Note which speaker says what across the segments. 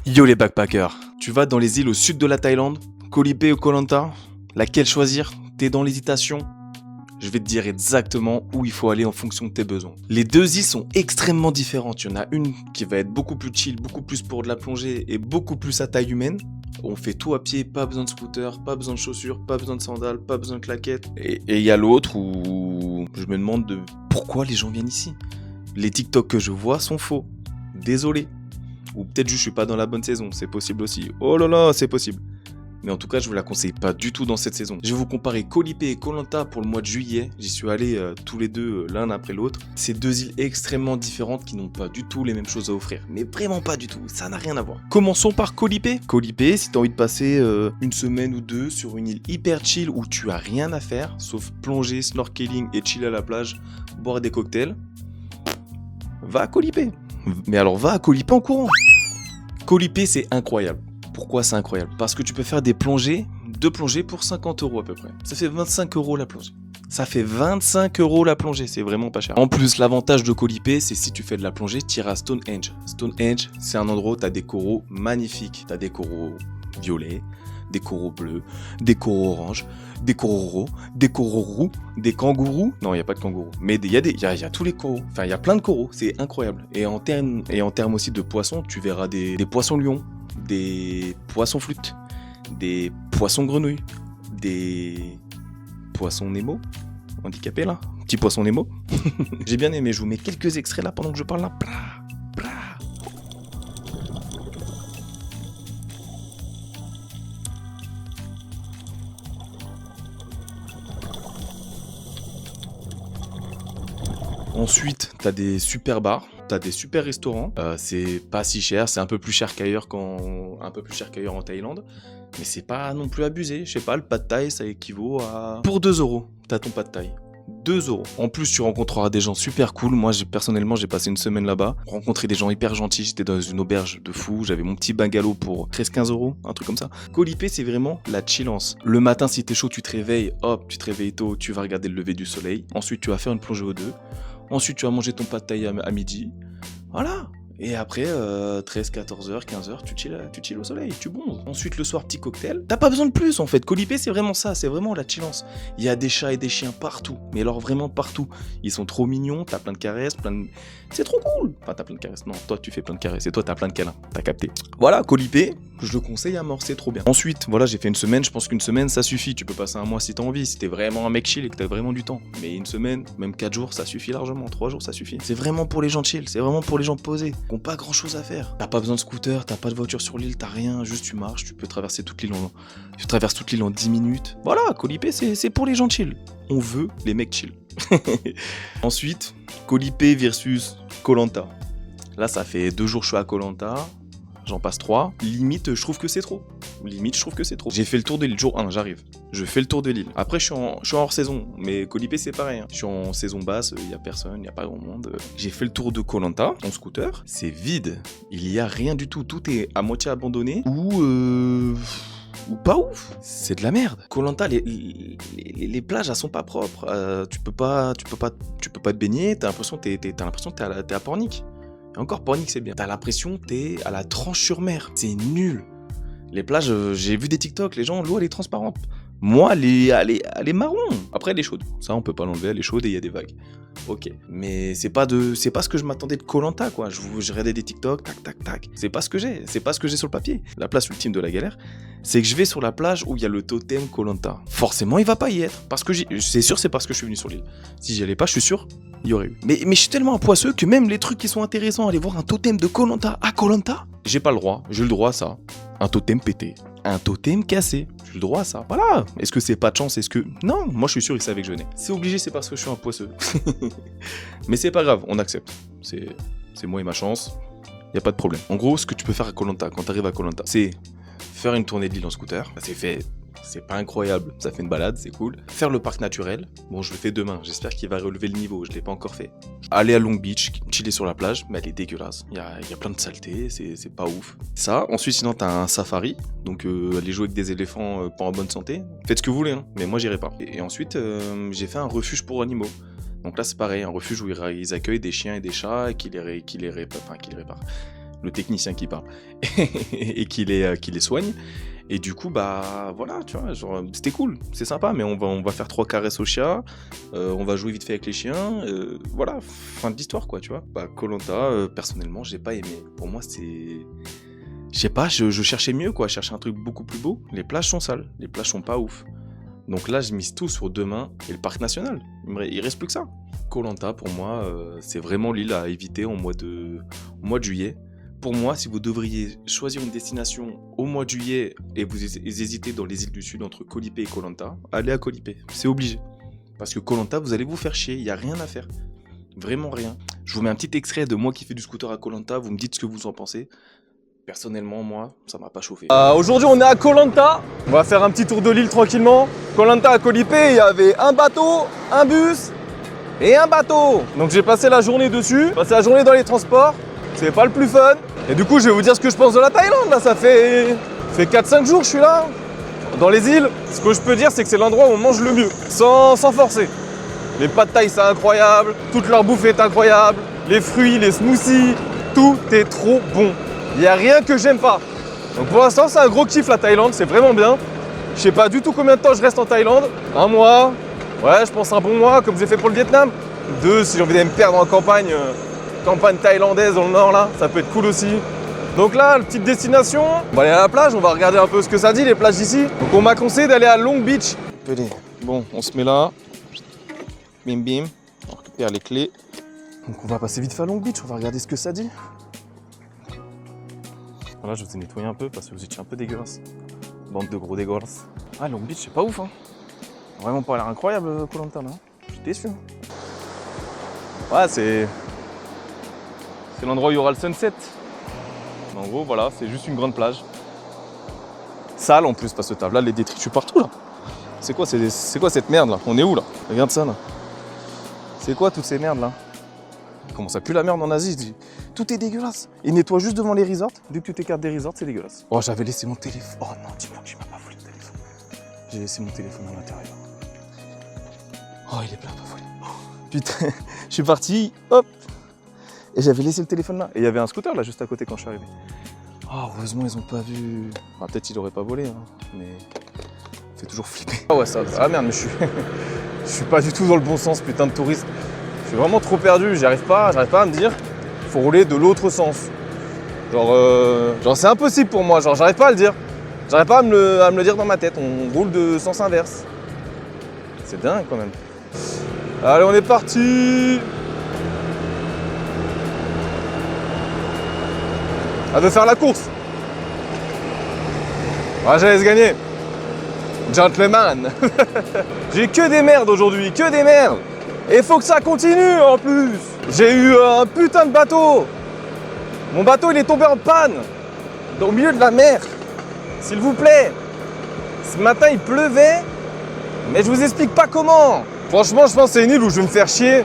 Speaker 1: Yo les backpackers, tu vas dans les îles au sud de la Thaïlande, Koh Lipe ou Koh Lanta, laquelle choisir? T'es dans l'hésitation? Je vais te dire exactement où il faut aller en fonction de tes besoins. Les deux îles sont extrêmement différentes. Il y en a une qui va être beaucoup plus chill, beaucoup plus pour de la plongée et beaucoup plus à taille humaine. On fait tout à pied, pas besoin de scooter, pas besoin de chaussures, pas besoin de sandales, pas besoin de claquettes. Et il y a l'autre où je me demande pourquoi les gens viennent ici. Les TikTok que je vois sont faux. Désolé. Ou peut-être juste je suis pas dans la bonne saison, c'est possible aussi. Oh là là, c'est possible. Mais en tout cas, je vous la conseille pas du tout dans cette saison. Je vais vous comparer Koh Lipe et Koh Lanta pour le mois de juillet. J'y suis allé tous les deux l'un après l'autre. C'est deux îles extrêmement différentes qui n'ont pas du tout les mêmes choses à offrir. Mais vraiment pas du tout, ça n'a rien à voir. Commençons par Koh Lipe. Koh Lipe, si t'as envie de passer une semaine ou deux sur une île hyper chill où tu as rien à faire, sauf plonger, snorkeling et chiller à la plage, boire des cocktails, va à Koh Lipe. Mais alors va à Koh Lipe en courant. Koh Lipe, c'est incroyable. Pourquoi c'est incroyable? Parce que tu peux faire deux plongées pour 50 € à peu près. Ça fait 25 € la plongée. Ça fait 25 € la plongée, c'est vraiment pas cher. En plus, l'avantage de Koh Lipe, c'est si tu fais de la plongée, tu iras à Stonehenge. Stonehenge, c'est un endroit où tu as des coraux magnifiques. Tu as des coraux violets, des coraux bleus, des coraux oranges, des coraux roux, des kangourous. Non, il n'y a pas de kangourous. Mais il y a tous les coraux. Enfin, il y a plein de coraux. C'est incroyable. Et en termes aussi de poissons, tu verras des poissons lions, des poissons flûtes, des poissons grenouilles, des poissons Nemo. Handicapé là. Petit poisson Nemo. J'ai bien aimé. Je vous mets quelques extraits là pendant que je parle là. Ensuite, t'as des super bars, t'as des super restaurants. C'est pas si cher, c'est un peu plus cher qu'ailleurs en Thaïlande. Mais c'est pas non plus abusé. Je sais pas, le pad thai, ça équivaut à... Pour 2 €, t'as ton pad thai. 2 €. En plus, tu rencontreras des gens super cool. Moi, personnellement, j'ai passé une semaine là-bas. Rencontré des gens hyper gentils. J'étais dans une auberge de fou. J'avais mon petit bungalow pour 13-15 €, un truc comme ça. Koh Lipe, c'est vraiment la chillance. Le matin, si t'es chaud, tu te réveilles. Hop, tu te réveilles tôt. Tu vas regarder le lever du soleil. Ensuite, tu vas faire une plongée aux deux. Ensuite, tu vas manger ton pad thai à midi. Voilà. Et après, 13, 14 h, 15 h, tu chill au soleil, tu bronzes. Ensuite, le soir, petit cocktail. T'as pas besoin de plus, en fait. Koh Lipe, c'est vraiment ça, c'est vraiment la chillance. Il y a des chats et des chiens partout. Mais alors, vraiment partout. Ils sont trop mignons, t'as plein de caresses, c'est trop cool. Enfin, t'as plein de caresses. Non, toi, tu fais plein de caresses. Et toi, t'as plein de câlins. T'as capté. Voilà, Koh Lipe, je le conseille à mort, c'est trop bien. Ensuite, voilà, j'ai fait une semaine. Je pense qu'une semaine, ça suffit. Tu peux passer un mois si t'as envie, si t'es vraiment un mec chill et que t'as vraiment du temps. Mais une semaine, même 4 jours, ça suffit largement. 3 jours, ça suffit. C'est vraiment pour les gens chill. C'est vraiment pour les gens posés, qui ont pas grand chose à faire. T'as pas besoin de scooter, t'as pas de voiture sur l'île, t'as rien. Juste tu marches, tu peux traverser toute l'île tu traverses toute l'île en 10 minutes. Voilà, Koh Lipe, c'est pour les gens chill. On veut les mecs chill. Ensuite, Koh Lipe versus Koh Lanta. Là, ça fait 2 jours que je suis à Koh Lanta. J'en passe 3. Limite, je trouve que c'est trop. J'ai fait le tour de l'île. Jour 1, j'arrive. Je fais le tour de l'île. Après, je suis en hors saison. Mais Koh Lipe, c'est pareil. Je suis en saison basse. Il n'y a personne. Il n'y a pas grand monde. J'ai fait le tour de Koh Lanta en scooter. C'est vide. Il n'y a rien du tout. Tout est à moitié abandonné. Ou pas ouf. C'est de la merde. Koh Lanta, les plages, elles sont pas propres. Tu peux pas te baigner. T'as l'impression que t'es à Pornic. Et encore, Pornic, c'est bien. T'as l'impression que t'es à la Tranche-sur-Mer. C'est nul. Les plages, j'ai vu des TikTok, les gens, l'eau, elle est transparente. Moi, elle est marron. Après, elle est chaude. Ça, on peut pas l'enlever, elle est chaude et il y a des vagues. Ok. Mais c'est pas ce que je m'attendais de Koh Lanta, quoi. Je regardais des TikTok, tac, tac, tac. C'est pas ce que j'ai sur le papier. La place ultime de la galère, c'est que je vais sur la plage où il y a le totem Koh Lanta. Forcément, il va pas y être. Parce que c'est sûr, c'est parce que je suis venu sur l'île. Si j'y allais pas, je suis sûr, il y aurait eu. Mais je suis tellement un poisseux que même les trucs qui sont intéressants, aller voir un totem de Koh Lanta à Koh Lanta, j'ai pas le droit. J'ai le droit à ça. Un totem pété. Un totem cassé. J'ai le droit à ça. Voilà. Est-ce que c'est pas de chance? Non, moi je suis sûr qu'ils savaient que je venais. C'est obligé, c'est parce que je suis un poisseux. Mais c'est pas grave, on accepte. C'est moi et ma chance. Y a pas de problème. En gros, ce que tu peux faire à Koh Lanta, quand t'arrives à Koh Lanta, c'est faire une tournée de l'île en scooter. C'est fait. C'est pas incroyable, ça fait une balade, c'est cool. Faire le parc naturel, bon je le fais demain, j'espère qu'il va relever le niveau, je l'ai pas encore fait. Aller à Long Beach, chiller sur la plage, mais elle est dégueulasse, il y a plein de saletés, c'est pas ouf. Ça, ensuite sinon t'as un safari, donc aller jouer avec des éléphants pas en bonne santé, faites ce que vous voulez, hein, mais moi j'irai pas. Et ensuite j'ai fait un refuge pour animaux. Donc là c'est pareil, un refuge où ils accueillent des chiens et des chats et qui les réparent. le technicien qui parle, et qui les soigne. Et du coup, bah voilà, tu vois, genre, c'était cool, c'est sympa, mais on va faire 3 caresses au chat, on va jouer vite fait avec les chiens, voilà, fin de l'histoire, quoi, tu vois. Bah, Koh-Lanta, personnellement, j'ai pas aimé. Pour moi, c'est... Je sais pas, je cherchais mieux, quoi, je cherchais un truc beaucoup plus beau. Les plages sont sales, les plages sont pas ouf. Donc là, je mise tout sur demain et le parc national. Il reste plus que ça. Koh-Lanta, pour moi, c'est vraiment l'île à éviter au mois de juillet. Pour moi, si vous devriez choisir une destination au mois de juillet et vous hésitez dans les îles du Sud entre Koh Lipe et Koh-Lanta, allez à Koh Lipe, c'est obligé. Parce que Koh-Lanta, vous allez vous faire chier, il n'y a rien à faire. Vraiment rien. Je vous mets un petit extrait de moi qui fais du scooter à Koh-Lanta, vous me dites ce que vous en pensez. Personnellement, moi, ça m'a pas chauffé.
Speaker 2: Aujourd'hui, on est à Koh-Lanta. On va faire un petit tour de l'île tranquillement. Koh-Lanta à Koh Lipe, il y avait un bateau, un bus et un bateau. Donc j'ai passé la journée dessus, passé la journée dans les transports. C'est pas le plus fun. Et du coup, je vais vous dire ce que je pense de la Thaïlande. Là, ça fait 4-5 jours que je suis là, dans les îles. Ce que je peux dire, c'est que c'est l'endroit où on mange le mieux, sans forcer. Les pad thai, c'est incroyable. Toute leur bouffe est incroyable. Les fruits, les smoothies, tout est trop bon. Il n'y a rien que j'aime pas. Donc pour l'instant, c'est un gros kiff la Thaïlande, c'est vraiment bien. Je sais pas du tout combien de temps je reste en Thaïlande. 1 mois. Ouais, je pense un bon mois, comme j'ai fait pour le Vietnam. 2, si j'ai envie d'aller me perdre en campagne. Campagne thaïlandaise dans le nord là, ça peut être cool aussi. Donc là, la petite destination, on va aller à la plage, on va regarder un peu ce que ça dit les plages d'ici. Donc on m'a conseillé d'aller à Long Beach. Bon, on se met là. Bim bim, on récupère les clés. Donc on va passer vite fait à Long Beach, on va regarder ce que ça dit. Voilà, je vous ai nettoyé un peu parce que vous étiez un peu dégueulasse. Bande de gros dégueulasses. Ah, Long Beach, c'est pas ouf hein. Vraiment pas l'air incroyable Koh-Lanta là. Je suis déçu. Ouais, c'est l'endroit où il y aura le sunset. En gros, voilà, c'est juste une grande plage. Sale en plus, parce que t'as là les détritus partout là. C'est quoi cette merde là? On est où là? Regarde ça là. C'est quoi toutes ces merdes là? Comment ça pue la merde en Asie? Tout est dégueulasse. Ils nettoient juste devant les resorts. Dès que tu t'écartes des resorts, c'est dégueulasse. Oh, j'avais laissé mon téléphone. Oh non, dis-moi que tu m'as pas volé le téléphone. J'ai laissé mon téléphone à l'intérieur. Oh, il est plein pas volé. Oh, putain, je suis parti, hop. Et j'avais laissé le téléphone là. Et il y avait un scooter là juste à côté quand je suis arrivé. Oh, heureusement ils ont pas vu. Enfin, peut-être il aurait pas volé, hein, mais ça fait toujours flipper. Ah ouais, ça. Ah merde, mais je suis pas du tout dans le bon sens, putain de touriste. Je suis vraiment trop perdu. J'arrive pas à me dire. Faut rouler de l'autre sens. Genre c'est impossible pour moi. Genre j'arrive pas à le dire. J'arrive pas à me le dire dans ma tête. On roule de sens inverse. C'est dingue quand même. Allez, on est parti. À de faire la course. Ouais, je laisse gagner. Gentleman. J'ai que des merdes aujourd'hui, que des merdes. Et faut que ça continue en plus. J'ai eu un putain de bateau. Mon bateau il est tombé en panne. Au milieu de la mer. S'il vous plaît. Ce matin il pleuvait. Mais je vous explique pas comment. Franchement je pense que c'est une île où je vais me faire chier.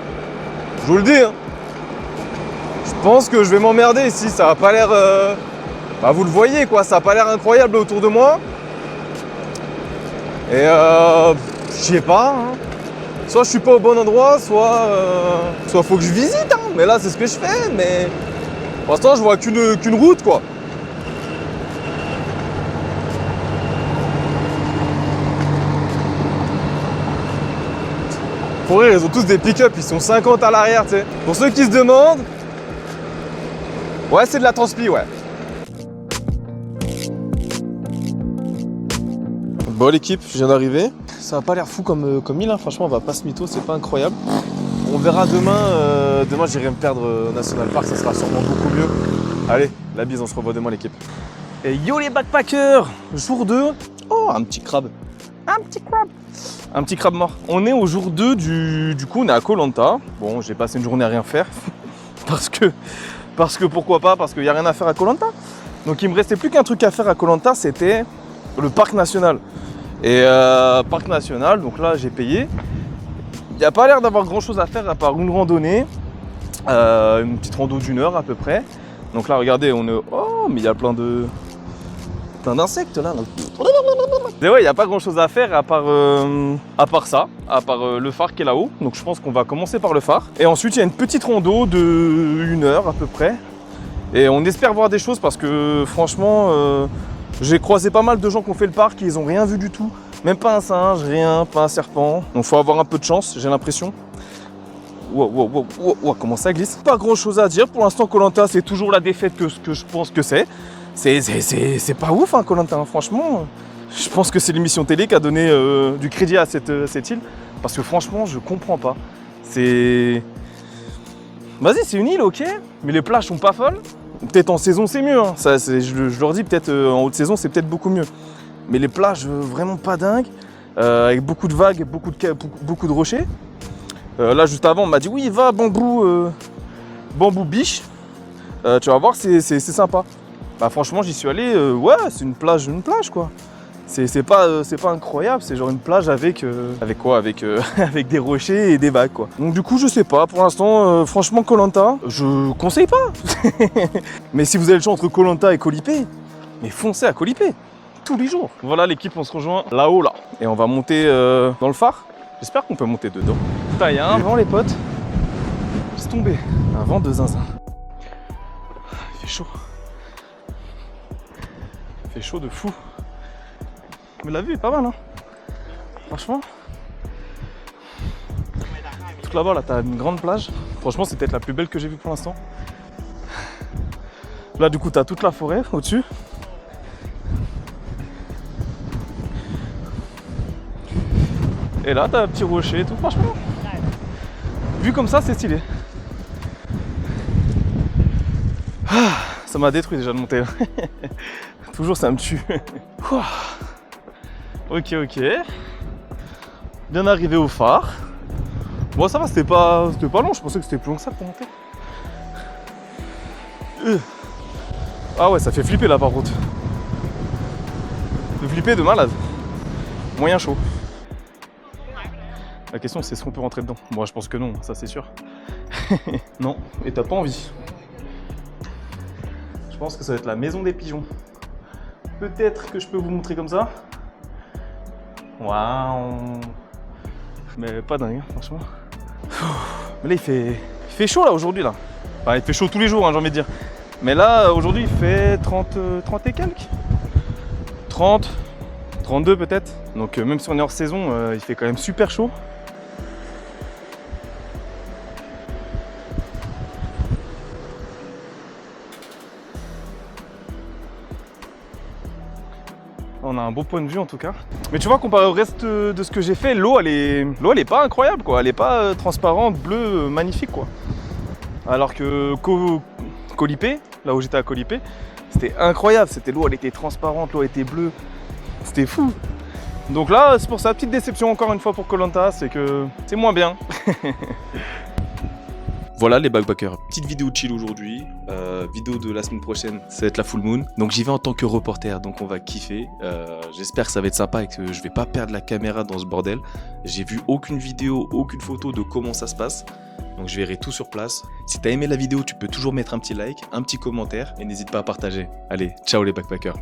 Speaker 2: Je vous le dis hein. Je pense que je vais m'emmerder ici, ça a pas l'air... Bah vous le voyez quoi, ça a pas l'air incroyable autour de moi. Et je sais pas, hein. Soit je suis pas au bon endroit, soit faut que je visite, hein. Mais là c'est ce que je fais, mais... Pour l'instant je vois qu'une route quoi. Pour rire, ils ont tous des pick-up, ils sont 50 à l'arrière, tu sais. Pour ceux qui se demandent... Ouais, c'est de la transpi, ouais. Bon l'équipe, je viens d'arriver. Ça a pas l'air fou comme île, hein. Franchement on va pas se mytho, c'est pas incroyable. On verra demain, demain j'irai me perdre au National Park, ça sera sûrement beaucoup mieux. Allez, la bise, on se revoit demain l'équipe. Et yo les backpackers, jour 2. Oh, un petit crabe. Un petit crabe. Un petit crabe mort. On est au jour 2 du coup, on est à Koh-Lanta. Bon, j'ai passé une journée à rien faire. Parce que pourquoi pas, parce qu'il n'y a rien à faire à Koh-Lanta. Donc il me restait plus qu'un truc à faire à Koh-Lanta, c'était le parc national. Et parc national, donc là j'ai payé. Il n'y a pas l'air d'avoir grand chose à faire à part une randonnée. Une petite rando d'1 heure à peu près. Donc là regardez, on est... Oh, mais il y a plein d'insectes là. Et ouais, il n'y a pas grand chose à faire à part ça, à part le phare qui est là-haut. Donc je pense qu'on va commencer par le phare. Et ensuite il y a une petite rando de 1 heure à peu près. Et on espère voir des choses parce que franchement, j'ai croisé pas mal de gens qui ont fait le parc, ils ont rien vu du tout. Même pas un singe, rien, pas un serpent. Donc faut avoir un peu de chance, j'ai l'impression. Wow, comment ça glisse? Pas grand chose à dire. Pour l'instant, Koh-Lanta, c'est toujours la défaite que je pense que c'est. C'est pas ouf, hein, Koh-Lanta, hein, franchement. Je pense que c'est l'émission télé qui a donné du crédit à cette île. Parce que franchement, je comprends pas. C'est... Vas-y, c'est une île, ok, mais les plages sont pas folles. Peut-être en saison, c'est mieux. Hein. Ça, je leur dis, peut-être en haute saison, c'est peut-être beaucoup mieux. Mais les plages, vraiment pas dingues. Avec beaucoup de vagues, beaucoup de rochers. Là, juste avant, on m'a dit, oui, va, Bambou Beach. Tu vas voir, c'est sympa. Bah, franchement, j'y suis allé. Ouais, c'est une plage, quoi. C'est pas incroyable, c'est genre une plage avec quoi, avec des rochers et des vagues, quoi. Donc du coup, je sais pas, pour l'instant, franchement, Koh-Lanta, je conseille pas. Mais si vous avez le choix entre Koh-Lanta et Koh Lipe, mais foncez à Koh Lipe, tous les jours. Voilà, l'équipe, on se rejoint là-haut, là. Et on va monter dans le phare. J'espère qu'on peut monter dedans. Putain, il y a un vent, les potes. Laisse tomber, un vent de zinzin. Il fait chaud. Il fait chaud de fou. Mais la vue est pas mal, hein. Franchement. Tout là-bas, là, t'as une grande plage. Franchement, c'est peut-être la plus belle que j'ai vue pour l'instant. Là, du coup, t'as toute la forêt au-dessus. Et là, t'as un petit rocher et tout. Franchement, vu comme ça, c'est stylé. Ah, ça m'a détruit déjà de monter. Toujours, ça me tue. Ok. Bien arrivé au phare. Bon, ça va, c'était pas long. Je pensais que c'était plus long que ça pour monter. Ah ouais, ça fait flipper là par contre. Ça fait flipper de malade. Moyen chaud. La question, c'est est-ce qu'on peut rentrer dedans? Moi, je pense que non, ça c'est sûr. Non, et t'as pas envie. Je pense que ça va être la maison des pigeons. Peut-être que je peux vous montrer comme ça. Waouh. Mais pas dingue, hein, franchement. Mais là, il fait chaud là aujourd'hui là. Enfin, il fait chaud tous les jours, hein, j'ai envie de dire. Mais là, aujourd'hui, il fait 30 et quelques. 30, 32 peut-être. Donc même si on est hors saison, il fait quand même super chaud. On a un beau point de vue en tout cas. Mais tu vois, comparé au reste de ce que j'ai fait, l'eau elle est pas incroyable quoi. Elle est pas transparente, bleue, magnifique quoi. Alors que Koh Lipe, là où j'étais à Koh Lipe, c'était incroyable. C'était l'eau, elle était transparente, l'eau était bleue. C'était fou. Donc là, c'est pour ça, petite déception encore une fois pour Koh-Lanta, c'est que c'est moins bien.
Speaker 1: Voilà les backpackers, petite vidéo chill aujourd'hui, vidéo de la semaine prochaine, ça va être la full moon. Donc j'y vais en tant que reporter, donc on va kiffer. J'espère que ça va être sympa et que je vais pas perdre la caméra dans ce bordel. J'ai vu aucune vidéo, aucune photo de comment ça se passe. Donc je verrai tout sur place. Si t'as aimé la vidéo, tu peux toujours mettre un petit like, un petit commentaire et n'hésite pas à partager. Allez, ciao les backpackers.